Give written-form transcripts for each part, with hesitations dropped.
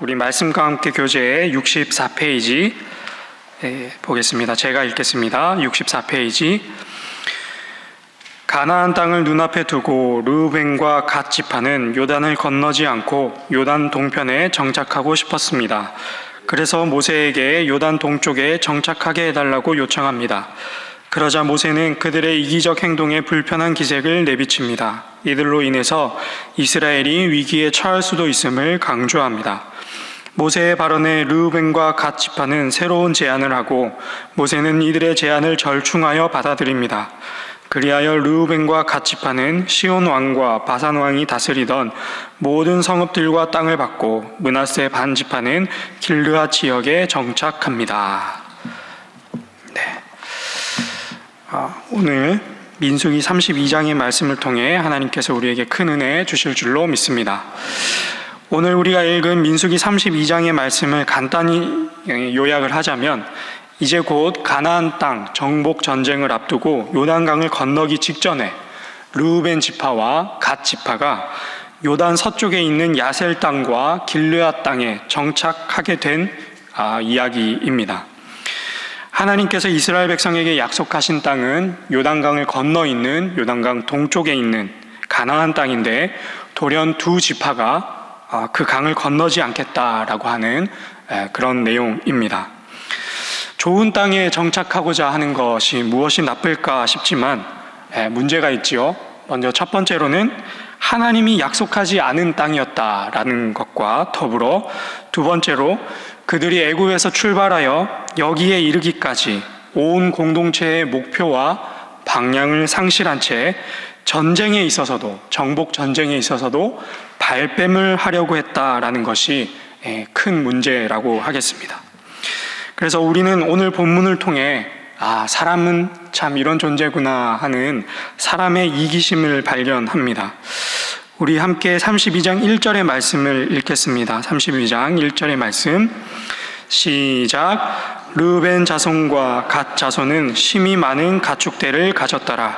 우리 말씀과 함께 교재 64페이지 보겠습니다. 제가 읽겠습니다. 64페이지. 가나안 땅을 눈앞에 두고 르우벤과 갓 지파는 요단을 건너지 않고 요단 동편에 정착하고 싶었습니다. 그래서 모세에게 요단 동쪽에 정착하게 해달라고 요청합니다. 그러자 모세는 그들의 이기적 행동에 불편한 기색을 내비칩니다. 이들로 인해서 이스라엘이 위기에 처할 수도 있음을 강조합니다. 모세의 발언에 르우벤과 갓 지파는 새로운 제안을 하고 모세는 이들의 제안을 절충하여 받아들입니다. 그리하여 르우벤과 갓 지파는 시온 왕과 바산 왕이 다스리던 모든 성읍들과 땅을 받고 므낫세 반 지파는 길르앗 지역에 정착합니다. 오늘 민수기 32장의 말씀을 통해 하나님께서 우리에게 큰 은혜 주실 줄로 믿습니다. 오늘 우리가 읽은 민수기 32장의 말씀을 간단히 요약을 하자면 이제 곧 가나안 땅 정복 전쟁을 앞두고 요단강을 건너기 직전에 르우벤 지파와 갓 지파가 요단 서쪽에 있는 야셀 땅과 길르앗 땅에 정착하게 된 이야기입니다. 하나님께서 이스라엘 백성에게 약속하신 땅은 요단강을 건너 있는 요단강 동쪽에 있는 가나안 땅인데 돌연 두 지파가 그 강을 건너지 않겠다라고 하는 그런 내용입니다. 좋은 땅에 정착하고자 하는 것이 무엇이 나쁠까 싶지만 문제가 있지요. 먼저 첫 번째로는 하나님이 약속하지 않은 땅이었다라는 것과 더불어 두 번째로 그들이 애굽에서 출발하여 여기에 이르기까지 온 공동체의 목표와 방향을 상실한 채 전쟁에 있어서도 정복 전쟁에 있어서도 발뺌을 하려고 했다라는 것이 큰 문제라고 하겠습니다. 그래서 우리는 오늘 본문을 통해 사람은 참 이런 존재구나 하는 사람의 이기심을 발견합니다. 우리 함께 32장 1절의 말씀을 읽겠습니다. 32장 1절의 말씀 시작. 르우벤 자손과 갓 자손은 심이 많은 가축대를 가졌더라.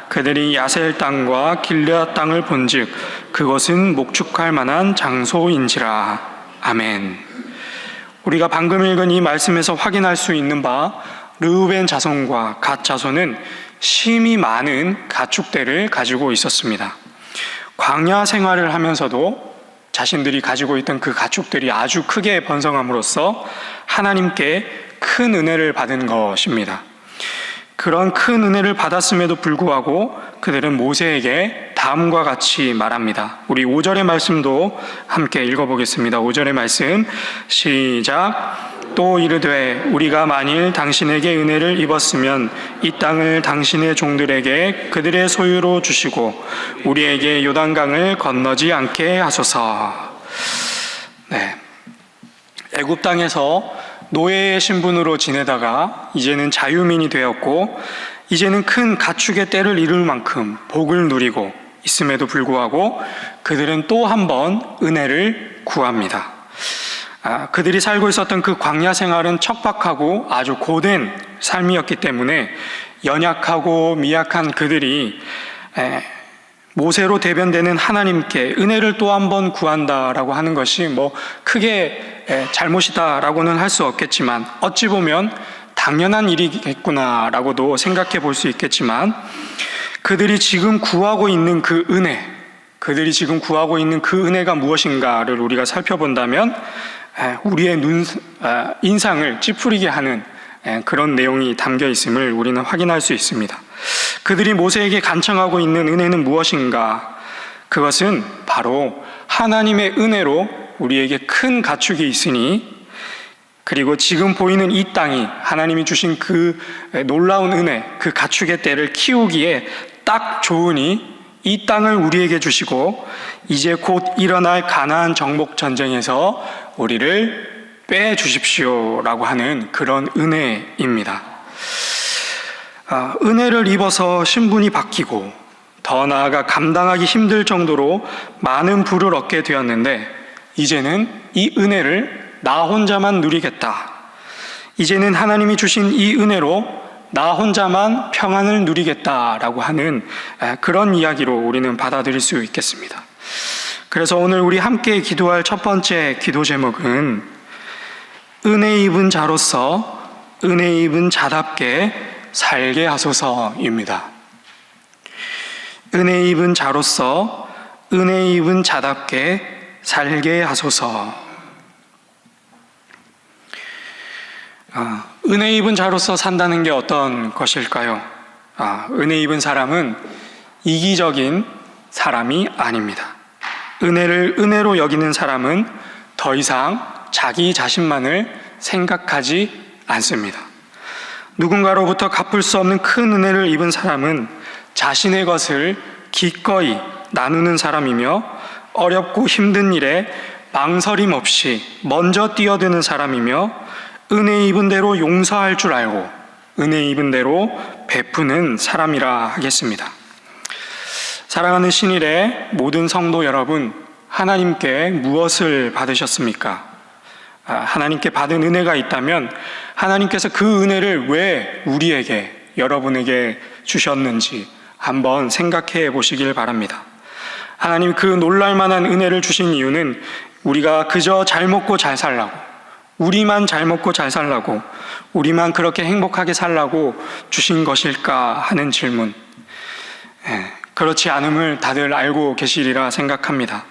그들이 야셀 땅과 길르앗 땅을 본즉 그것은 목축할 만한 장소인지라. 아멘. 우리가 방금 읽은 이 말씀에서 확인할 수 있는 바 르우벤 자손과 갓 자손은 심이 많은 가축대를 가지고 있었습니다. 광야 생활을 하면서도 자신들이 가지고 있던 그 가축들이 아주 크게 번성함으로써 하나님께 큰 은혜를 받은 것입니다. 그런 큰 은혜를 받았음에도 불구하고 그들은 모세에게 다음과 같이 말합니다. 우리 5절의 말씀도 함께 읽어보겠습니다. 5절의 말씀 시작. 또 이르되 우리가 만일 당신에게 은혜를 입었으면 이 땅을 당신의 종들에게 그들의 소유로 주시고 우리에게 요단강을 건너지 않게 하소서. 애굽 땅에서 노예의 신분으로 지내다가 이제는 자유민이 되었고 이제는 큰 가축의 때를 이룰 만큼 복을 누리고 있음에도 불구하고 그들은 또 한 번 은혜를 구합니다. 그들이 살고 있었던 그 광야 생활은 척박하고 아주 고된 삶이었기 때문에 연약하고 미약한 그들이 모세로 대변되는 하나님께 은혜를 또 한 번 구한다라고 하는 것이 크게 잘못이다라고는 할 수 없겠지만 어찌 보면 당연한 일이겠구나라고도 생각해 볼 수 있겠지만 그들이 지금 구하고 있는 그 은혜가 무엇인가를 우리가 살펴본다면 우리의 인상을 찌푸리게 하는 그런 내용이 담겨 있음을 우리는 확인할 수 있습니다. 그들이 모세에게 간청하고 있는 은혜는 무엇인가? 그것은 바로 하나님의 은혜로 우리에게 큰 가축이 있으니 그리고 지금 보이는 이 땅이 하나님이 주신 그 놀라운 은혜, 그 가축의 떼를 키우기에 딱 좋으니 이 땅을 우리에게 주시고 이제 곧 일어날 가나안 정복 전쟁에서 우리를 빼주십시오라고 하는 그런 은혜입니다. 은혜를 입어서 신분이 바뀌고 더 나아가 감당하기 힘들 정도로 많은 부를 얻게 되었는데 이제는 이 은혜를 나 혼자만 누리겠다. 이제는 하나님이 주신 이 은혜로 나 혼자만 평안을 누리겠다라고 하는 그런 이야기로 우리는 받아들일 수 있겠습니다. 그래서 오늘 우리 함께 기도할 첫 번째 기도 제목은 은혜 입은 자로서 은혜 입은 자답게 살게 하소서입니다. 은혜 입은 자로서 은혜 입은 자답게 살게 하소서. 은혜 입은 자로서 산다는 게 어떤 것일까요? 은혜 입은 사람은 이기적인 사람이 아닙니다. 은혜를 은혜로 여기는 사람은 더 이상 자기 자신만을 생각하지 않습니다. 누군가로부터 갚을 수 없는 큰 은혜를 입은 사람은 자신의 것을 기꺼이 나누는 사람이며 어렵고 힘든 일에 망설임 없이 먼저 뛰어드는 사람이며 은혜 입은 대로 용서할 줄 알고 은혜 입은 대로 베푸는 사람이라 하겠습니다. 사랑하는 신일의 모든 성도 여러분, 하나님께 무엇을 받으셨습니까? 하나님께 받은 은혜가 있다면 하나님께서 그 은혜를 왜 우리에게, 여러분에게 주셨는지 한번 생각해 보시길 바랍니다. 하나님 그 놀랄만한 은혜를 주신 이유는 우리가 그저 잘 먹고 잘 살라고, 우리만 잘 먹고 잘 살라고, 우리만 그렇게 행복하게 살라고 주신 것일까 하는 질문. 그렇지 않음을 다들 알고 계시리라 생각합니다.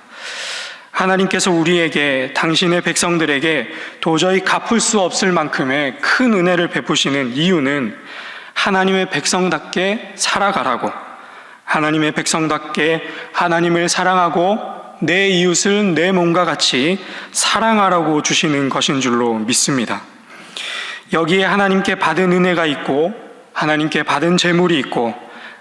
하나님께서 우리에게, 당신의 백성들에게 도저히 갚을 수 없을 만큼의 큰 은혜를 베푸시는 이유는 하나님의 백성답게 살아가라고, 하나님의 백성답게 하나님을 사랑하고 내 이웃을 내 몸과 같이 사랑하라고 주시는 것인 줄로 믿습니다. 여기에 하나님께 받은 은혜가 있고, 하나님께 받은 재물이 있고,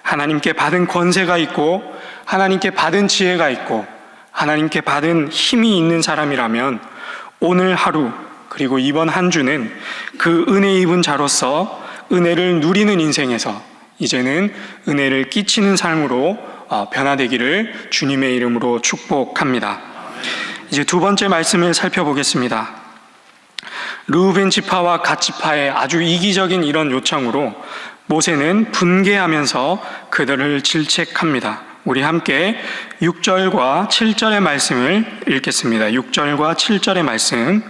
하나님께 받은 권세가 있고, 하나님께 받은 지혜가 있고, 하나님께 받은 힘이 있는 사람이라면 오늘 하루 그리고 이번 한 주는 그 은혜 입은 자로서 은혜를 누리는 인생에서 이제는 은혜를 끼치는 삶으로 변화되기를 주님의 이름으로 축복합니다. 이제 두 번째 말씀을 살펴보겠습니다. 르우벤 지파와 갓 지파의 아주 이기적인 이런 요청으로 모세는 분개하면서 그들을 질책합니다. 우리 함께 6절과 7절의 말씀을 읽겠습니다. 6절과 7절의 말씀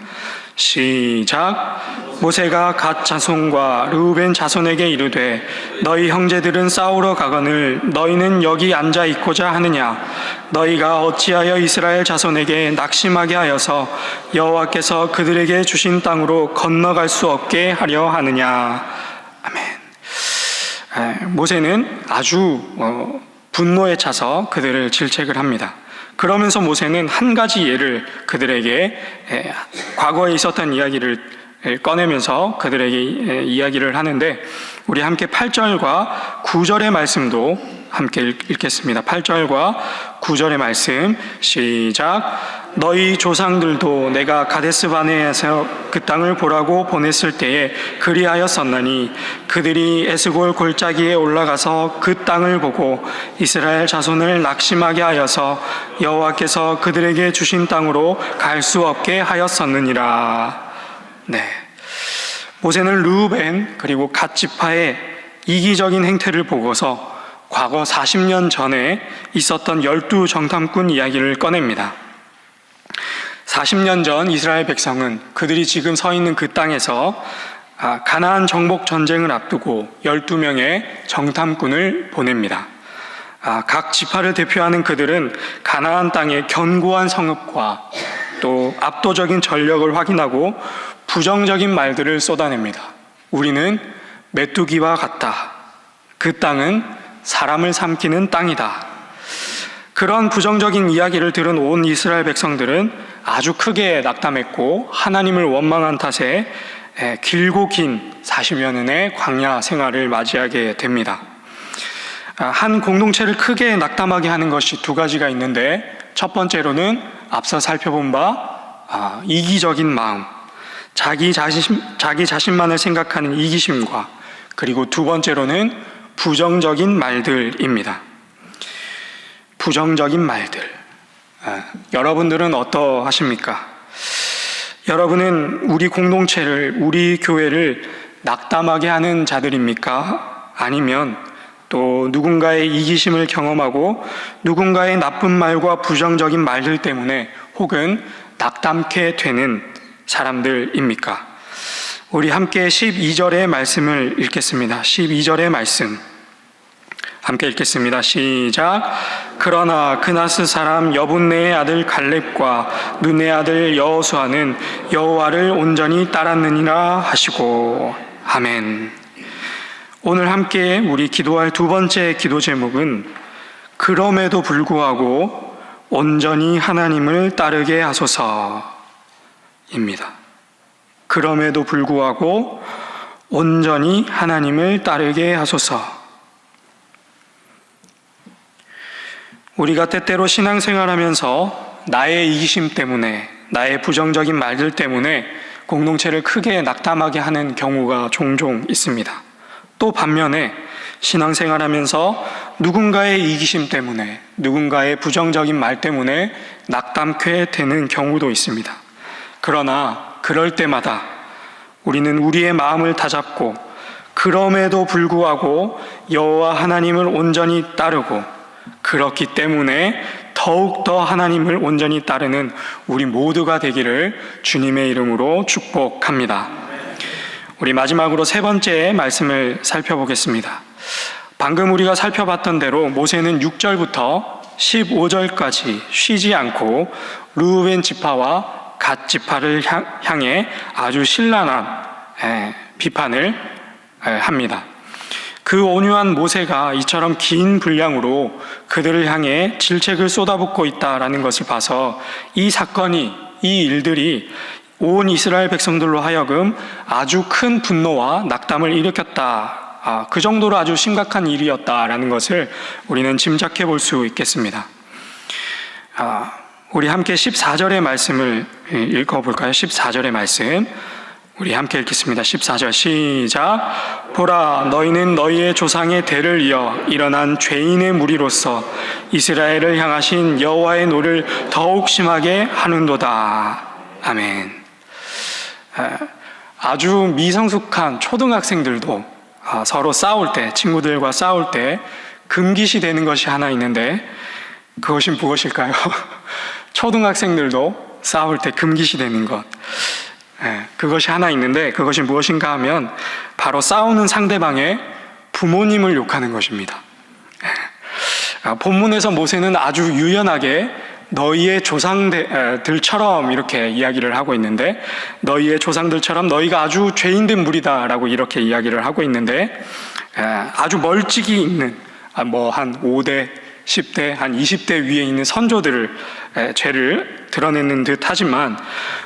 시작. 모세가 갓 자손과 르우벤 자손에게 이르되 너희 형제들은 싸우러 가거늘 너희는 여기 앉아 있고자 하느냐? 너희가 어찌하여 이스라엘 자손에게 낙심하게 하여서 여호와께서 그들에게 주신 땅으로 건너갈 수 없게 하려 하느냐? 아멘. 모세는 아주 분노에 차서 그들을 질책을 합니다. 그러면서 모세는 한 가지 예를 그들에게 과거에 있었던 이야기를 꺼내면서 그들에게 이야기를 하는데 우리 함께 8절과 9절의 말씀도 함께 읽겠습니다. 8절과 9절의 말씀 시작. 너희 조상들도 내가 가데스 바네에서 그 땅을 보라고 보냈을 때에 그리하였었나니 그들이 에스골 골짜기에 올라가서 그 땅을 보고 이스라엘 자손을 낙심하게 하여서 여호와께서 그들에게 주신 땅으로 갈 수 없게 하였었느니라. 네, 모세는 르우벤 그리고 갓 지파의 이기적인 행태를 보고서 과거 40년 전에 있었던 12 정탐꾼 이야기를 꺼냅니다. 40년 전 이스라엘 백성은 그들이 지금 서 있는 그 땅에서 가나안 정복 전쟁을 앞두고 12명의 정탐꾼을 보냅니다. 각 지파를 대표하는 그들은 가나안 땅의 견고한 성읍과 또 압도적인 전력을 확인하고 부정적인 말들을 쏟아냅니다. 우리는 메뚜기와 같다. 그 땅은 사람을 삼키는 땅이다. 그런 부정적인 이야기를 들은 온 이스라엘 백성들은 아주 크게 낙담했고 하나님을 원망한 탓에 길고 긴 40여 년의 광야 생활을 맞이하게 됩니다. 한 공동체를 크게 낙담하게 하는 것이 두 가지가 있는데 첫 번째로는 앞서 살펴본 바 이기적인 마음, 자기 자신만을 생각하는 이기심과 그리고 두 번째로는 부정적인 말들입니다. 부정적인 말들. 여러분들은 어떠하십니까? 여러분은 우리 공동체를, 우리 교회를 낙담하게 하는 자들입니까? 아니면 또 누군가의 이기심을 경험하고 누군가의 나쁜 말과 부정적인 말들 때문에 혹은 낙담케 되는 사람들입니까? 우리 함께 12절의 말씀을 읽겠습니다. 12절의 말씀 함께 읽겠습니다. 시작. 그러나 그나스 사람 여분네의 아들 갈렙과 눈의 아들 여호수아는 여호와를 온전히 따랐느니라 하시고. 아멘. 오늘 함께 우리 기도할 두 번째 기도 제목은 그럼에도 불구하고 온전히 하나님을 따르게 하소서입니다. 그럼에도 불구하고 온전히 하나님을 따르게 하소서. 우리가 때때로 신앙생활하면서 나의 이기심 때문에, 나의 부정적인 말들 때문에 공동체를 크게 낙담하게 하는 경우가 종종 있습니다. 또 반면에 신앙생활하면서 누군가의 이기심 때문에, 누군가의 부정적인 말 때문에 낙담케 되는 경우도 있습니다. 그러나 그럴 때마다 우리는 우리의 마음을 다잡고 그럼에도 불구하고 여호와 하나님을 온전히 따르고, 그렇기 때문에 더욱더 하나님을 온전히 따르는 우리 모두가 되기를 주님의 이름으로 축복합니다. 우리 마지막으로 세 번째 말씀을 살펴보겠습니다. 방금 우리가 살펴봤던 대로 모세는 6절부터 15절까지 쉬지 않고 르우벤 지파와 갓 지파를 향해 아주 신랄한 비판을 합니다. 그 온유한 모세가 이처럼 긴 분량으로 그들을 향해 질책을 쏟아붓고 있다라는 것을 봐서 이 사건이, 이 일들이 온 이스라엘 백성들로 하여금 아주 큰 분노와 낙담을 일으켰다, 그 정도로 아주 심각한 일이었다라는 것을 우리는 짐작해 볼 수 있겠습니다. 우리 함께 14절의 말씀을 읽어볼까요? 14절의 말씀 우리 함께 읽겠습니다. 14절 시작. 보라, 너희는 너희의 조상의 대를 이어 일어난 죄인의 무리로서 이스라엘을 향하신 여호와의 노를 더욱 심하게 하는도다. 아멘. 아주 미성숙한 초등학생들도 서로 싸울 때, 친구들과 싸울 때 금기시 되는 것이 하나 있는데 그것이 무엇일까요? 초등학생들도 싸울 때 금기시 되는 것, 그것이 하나 있는데 그것이 무엇인가 하면 바로 싸우는 상대방의 부모님을 욕하는 것입니다. 본문에서 모세는 아주 유연하게 너희의 조상들처럼 이렇게 이야기를 하고 있는데, 너희의 조상들처럼 너희가 아주 죄인된 무리다라고 이렇게 이야기를 하고 있는데, 아주 멀찍이 있는 한 5대, 10대, 한 20대 위에 있는 선조들을 죄를 드러내는 듯 하지만,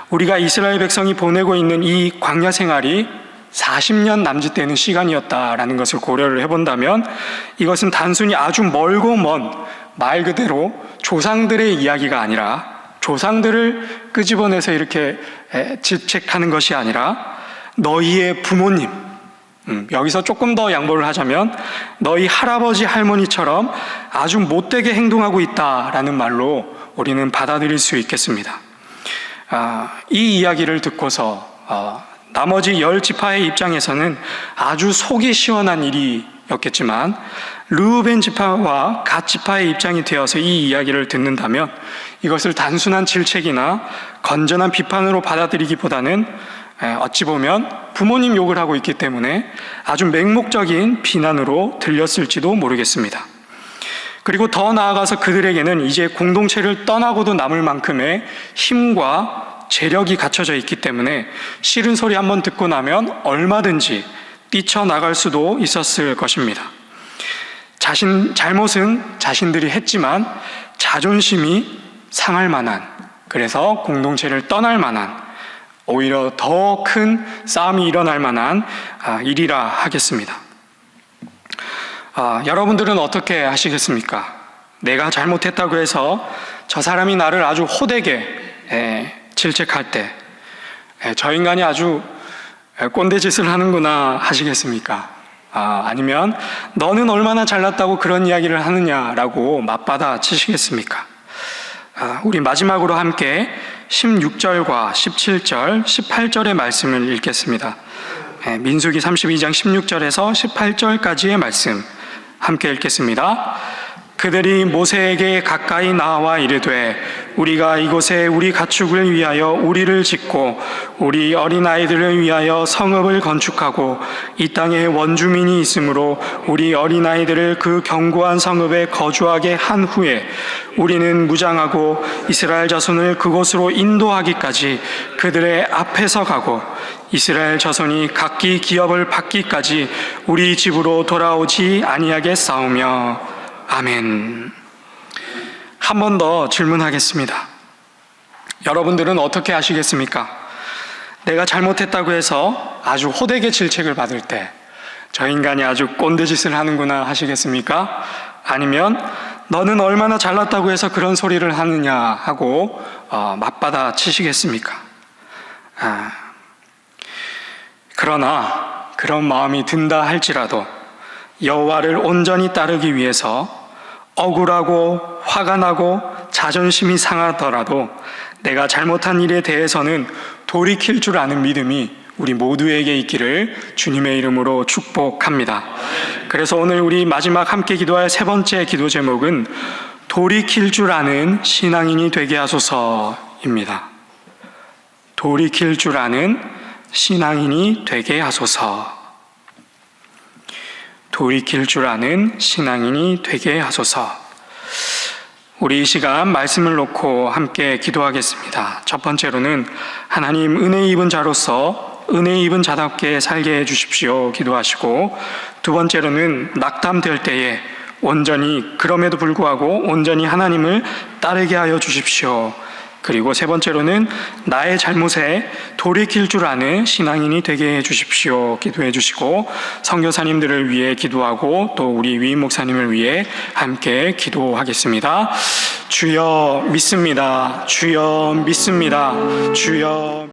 우리가 이스라엘 백성이 보내고 있는 이 광야 생활이 40년 남짓되는 시간이었다라는 것을 고려를 해본다면 이것은 단순히 아주 멀고 먼 말 그대로 조상들의 이야기가 아니라, 조상들을 끄집어내서 이렇게 질책하는 것이 아니라 너희의 부모님, 여기서 조금 더 양보를 하자면 너희 할아버지 할머니처럼 아주 못되게 행동하고 있다라는 말로 우리는 받아들일 수 있겠습니다. 이 이야기를 듣고서 나머지 10지파의 입장에서는 아주 속이 시원한 일이었겠지만, 르우벤 지파와 갓 지파의 입장이 되어서 이 이야기를 듣는다면 이것을 단순한 질책이나 건전한 비판으로 받아들이기보다는 어찌 보면 부모님 욕을 하고 있기 때문에 아주 맹목적인 비난으로 들렸을지도 모르겠습니다. 그리고 더 나아가서 그들에게는 이제 공동체를 떠나고도 남을 만큼의 힘과 재력이 갖춰져 있기 때문에 싫은 소리 한번 듣고 나면 얼마든지 뛰쳐나갈 수도 있었을 것입니다. 잘못은 자신들이 했지만 자존심이 상할 만한, 그래서 공동체를 떠날 만한, 오히려 더 큰 싸움이 일어날 만한 일이라 하겠습니다. 여러분들은 어떻게 하시겠습니까? 내가 잘못했다고 해서 저 사람이 나를 아주 호되게 질책할 때 저 인간이 아주 꼰대 짓을 하는구나 하시겠습니까? 아니면 너는 얼마나 잘났다고 그런 이야기를 하느냐라고 맞받아 치시겠습니까? 우리 마지막으로 함께 16절과 17절, 18절의 말씀을 읽겠습니다. 민수기 32장 16절에서 18절까지의 말씀 함께 읽겠습니다. 그들이 모세에게 가까이 나와 이르되 우리가 이곳에 우리 가축을 위하여 우리를 짓고 우리 어린아이들을 위하여 성읍을 건축하고 이 땅에 원주민이 있으므로 우리 어린아이들을 그 견고한 성읍에 거주하게 한 후에 우리는 무장하고 이스라엘 자손을 그곳으로 인도하기까지 그들의 앞에서 가고 이스라엘 자손이 각기 기업을 받기까지 우리 집으로 돌아오지 아니하겠사오며 아멘. 한 번 더 질문하겠습니다. 여러분들은 어떻게 하시겠습니까? 내가 잘못했다고 해서 아주 호되게 질책을 받을 때 저 인간이 아주 꼰대짓을 하는구나 하시겠습니까? 아니면 너는 얼마나 잘났다고 해서 그런 소리를 하느냐 하고 맞받아 치시겠습니까? 그러나 그런 마음이 든다 할지라도 여호와를 온전히 따르기 위해서 억울하고 화가 나고 자존심이 상하더라도 내가 잘못한 일에 대해서는 돌이킬 줄 아는 믿음이 우리 모두에게 있기를 주님의 이름으로 축복합니다. 그래서 오늘 우리 마지막 함께 기도할 세 번째 기도 제목은 돌이킬 줄 아는 신앙인이 되게 하소서입니다. 돌이킬 줄 아는 신앙인이 되게 하소서. 돌이킬 줄 아는 신앙인이 되게 하소서. 우리 이 시간 말씀을 놓고 함께 기도하겠습니다. 첫 번째로는 하나님 은혜 입은 자로서 은혜 입은 자답게 살게 해주십시오 기도하시고, 두 번째로는 낙담될 때에 그럼에도 불구하고 온전히 하나님을 따르게 하여 주십시오. 그리고 세 번째로는 나의 잘못에 돌이킬 줄 아는 신앙인이 되게 해주십시오 기도해 주시고, 선교사님들을 위해 기도하고 또 우리 위임 목사님을 위해 함께 기도하겠습니다. 주여 믿습니다. 주여 믿습니다. 주여